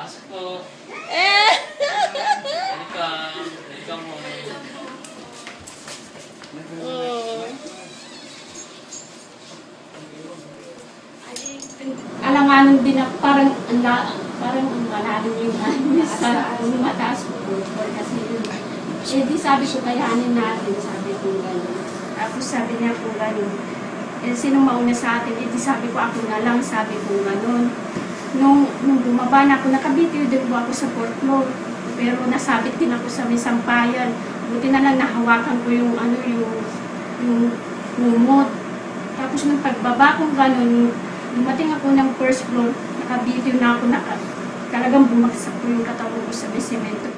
Pasok po. Eh! Welcome mo. Oh. Alanganin din ako, parang malalim yung mataas ko kasi yun. Eh di sabi ko kayanin natin, sabi ko gano'n. Tapos sabi niya po gano'n, eh sinong mauna sa atin, eh di sabi ko ako na lang, sabi ko gano'n. Nung bumaba na ako, nakabitiw din po ako sa fourth floor, pero nasabit din ako sa may sampayan. Buti na lang nahawakan ko yung yung lumot. Tapos nung pagbaba ko gano'n, dumating ako ng first floor, nakabitiw na ako, talagang bumagsak ko yung katawan ko sa semento.